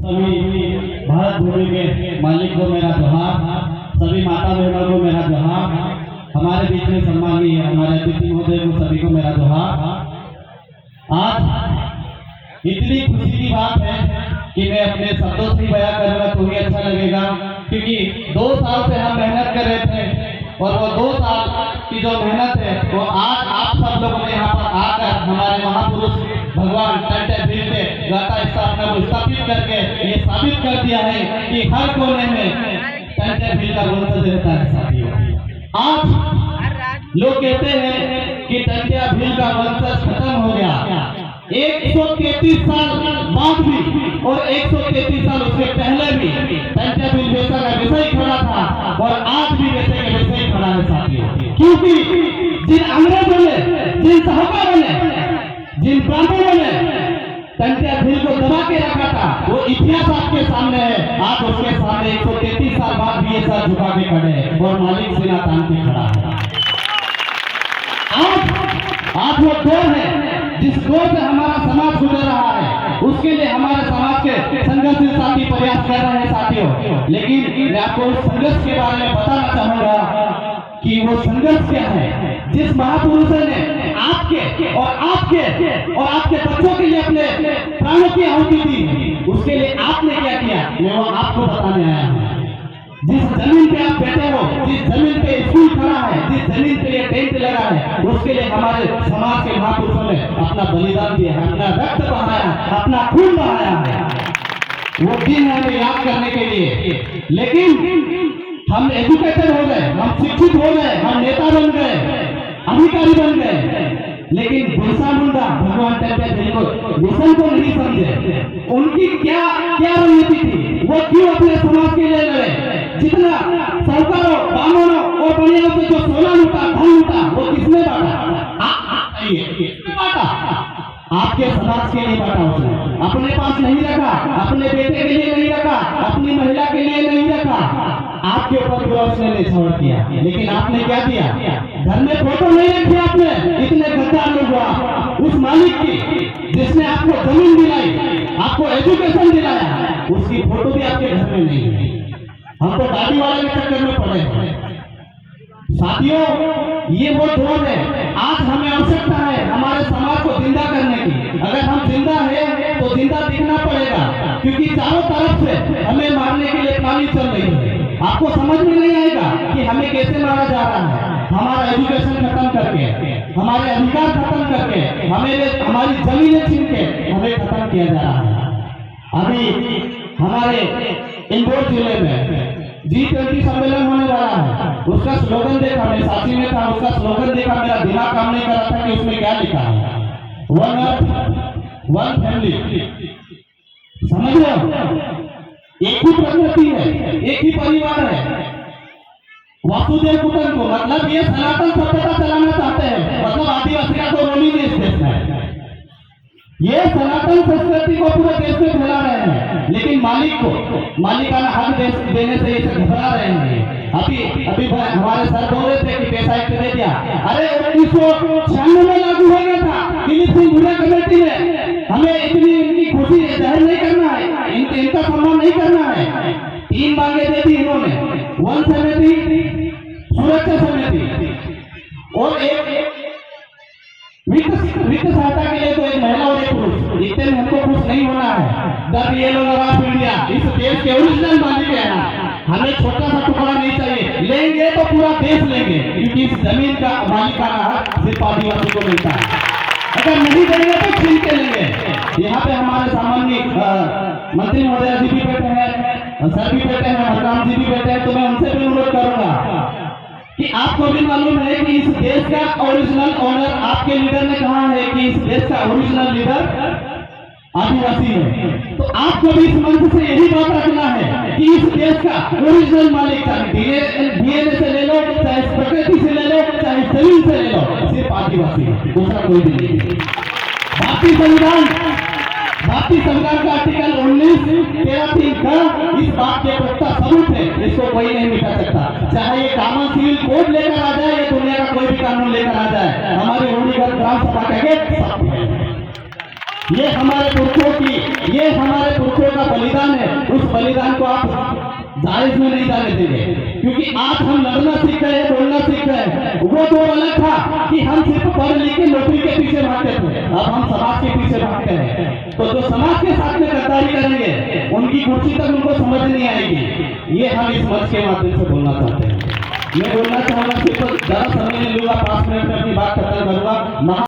सभी भारत भूमि के मालिक को मेरा जोहार, सभी माता बहनों को मेरा जोहार, हमारे बीच में सम्मानीय हमारे अतिथि महोदय को सभी को मेरा जोहार। आज इतनी खुशी की बात है कि मैं अपने शब्दों से बयां करूंगा तो भी अच्छा लगेगा, क्योंकि 2 साल से हम मेहनत कर रहे थे और वो 2 साल की जो मेहनत है वो आज आप सब लोगों ने यहाँ पर आकर हमारे महापुरुष भगवान टंटे भील के गाथा स्थापना को स्थापित करके ये साबित कर दिया है कि हर कोने में टंटे भील का वंशज रहता है। साथियों, आज लोग कहते हैं कि टंटे भील का वंशज खत्म हो गया। 133 साल बाद भी और 133 साल उसके पहले भी टंटे भील वैसा का वैसा ही खड़ा था और आज भी वैसे का वैसे ही खड़ा है। साथियों, क्योंकि जिन अंग्रेजों ने, जिन साहूकारों ने, जिन ब्राह्मणों ने टंटे भील को दबा के रखा था वो इतिहास आपके सामने है। आज उसके सामने 133 साल बाद भी ये सर झुका के खड़े हैं और मालिक सीना तान के खड़ा है। आज वो दौर है जिस दौर से हमारा समाज गुजर रहा है, उसके लिए हमारे समाज के संघर्षशील साथी प्रयास कर रहे हैं। साथियों, लेकिन मैं आपको उस संघर्ष के बारे में बताना चाहूंगा कि वो संघर्ष क्या है। जिस महापुरुष ने आपके बच्चों के लिए अपने प्राणों की आहुति दी, उसके लिए आपने क्या किया, मैं वो आपको बताने आया हूँ। जिस जमीन पे आप बैठे हो, जिस जमीन पे स्कूल खड़ा है, जिस जमीन पे ये टेंट लगा है, उसके लिए हमारे समाज के महापुरुषों ने अपना बलिदान दिया है, अपना रक्त बहाया है, अपना खून बहाया है। वो दिन है हमें याद करने के लिए। लेकिन हम एजुकेटेड हो गए, हम शिक्षित हो गए, हम नेता बन गए, अधिकारी बन गए, लेकिन बिरसा मुंडा भगवान टंटे भील को मिशन को नहीं समझे। उनकी क्या रणनीति थी, वो क्यों अपने समाज के लिए लड़े। जितना साहूकारों, ब्राह्मणों और बनियों से जो सोना लूटा, धन लूटा, वो किसने बांटा? आपके समाज के लिए बांटा उसने, अपने पास नहीं रखा, अपने बेटे के लिए नहीं रखा, अपनी महिला के लिए नहीं रखा, आपके ऊपर पूरा उसने छोड़ दिया। लेकिन आपने क्या दिया? घर में फोटो नहीं रखी आपने। इतने गद्दार लोग उस मालिक की जिसने आपको जमीन दिलाई, आपको एजुकेशन दिलाया, उसकी फोटो भी आपके घर में नहीं है। हमको दादी वाले के चक्कर में पड़े हैं। साथियों, ये वो दौर है। आज हमें आवश्यकता है हमारे समाज को जिंदा करने की। अगर हम जिंदा है तो जिंदा दिखना पड़ेगा, क्योंकि चारों तरफ से हमें मारने के लिए प्लानिंग चल रही है। आपको समझ में नहीं आएगा कि हमें कैसे मारा जा रहा है। हमारा एजुकेशन खत्म करके, हमारे अधिकार खत्म करके, हमारी जमीनें छीन के हमें खत्म किया जा रहा है। अभी हमारे इंदौर जिले में G20 सम्मेलन होने वाला है। उसका स्लोगन देखा, मैं साथी में था, उसका स्लोगन देखा, मेरा दिमाग काम नहीं कर रहा था कि उसमें क्या लिखा है। One earth one family. समझ रहे हो? एक ही प्रकृति है, एक ही परिवार है। वासुदेव कुटुंब, मतलब ये सनातन सभ्यता चलाना चाहते हैं, मतलब आदिवासी का तो रोल ही नहीं इस देश में। ये सनातन संस्कृति को पूरे देश में फैला रहे हैं, लेकिन मालिकाना हक देने से ये घबरा रहे हैं। अभी हमारे सर बोल रहे थे कि पैसा एक्ट दे दिया। अरे 1996 में लागू हो गया था। दिलीप सिंह हुड्डा कमेटी ने हमें इनकी खुशी जाहिर नहीं करना है, इनका सम्मान नहीं करना है। 3 मांगे दे दी इन्होंने, वन समिति, सुरक्षा समिति और एक वित्त सहायता के लिए तो एक महिला और एक पुरुष। इतने में हमको खुश नहीं होना है। द रियल ऑफ इंडिया, इस देश के ओरिजिनल मालिक है। हमें छोटा सा टुकड़ा नहीं चाहिए, लेंगे तो पूरा देश लेंगे, क्योंकि इस जमीन का मालिकाना हक सिर्फ आदिवासी को मिलता है। अगर नहीं देंगे तो छीन के लेंगे। यहाँ पे हमारे सामान्य मंत्री महोदय जी भी बैठे हैं, सर भी बैठे हैं, हरराम जी भी बैठे हैं, तो मैं उनसे भी अनुरोध करूंगा कि आपको भी मालूम है कि इस देश का ओरिजिनल ओनर, आपके लीडर ने कहा है कि इस देश का ओरिजिनल लीडर आदिवासी है। तो आपको भी इस मंच से यही बात रखना है कि इस देश का ओरिजिनल मालिक, डीएनए से ले लो, चाहे प्रकृति से ले लो, चाहे जमीन से ले लो, सिर्फ आदिवासी है, दूसरा कोई भी नहीं। भारतीय संविधान का आर्टिकल 19(13)(3) का इस बात के पुख्ता सबूत है, इसको कोई नहीं मिटा सकता। चाहे ये कॉमन सिविल कोड लेकर आ जाए या दुनिया का कोई भी कानून लेकर आ जाए, हमारी होलीगढ़ ग्राम सभा का गेट सत्य है। ये हमारे पुरखों का बलिदान है। बलिदान को आप जायज में नहीं जाने देंगे, क्योंकि आज हम लड़ना सीख गए, बोलना सीख गए। वो दौर अलग था कि हम सिर्फ पढ़ लिख के नौकरी के पीछे भागते थे, अब हम समाज के पीछे भागते हैं। तो जो समाज के साथ में गद्दारी करेंगे उनकी कुर्सी तक उनको समझ नहीं आएगी। ये हम इस मंच के माध्यम से बोलना चाहते हैं। मैं बोलना चाहूंगा, सिर्फ 10 समय नहीं लूंगा, 5 मिनट में अपनी बात खत्म करूंगा।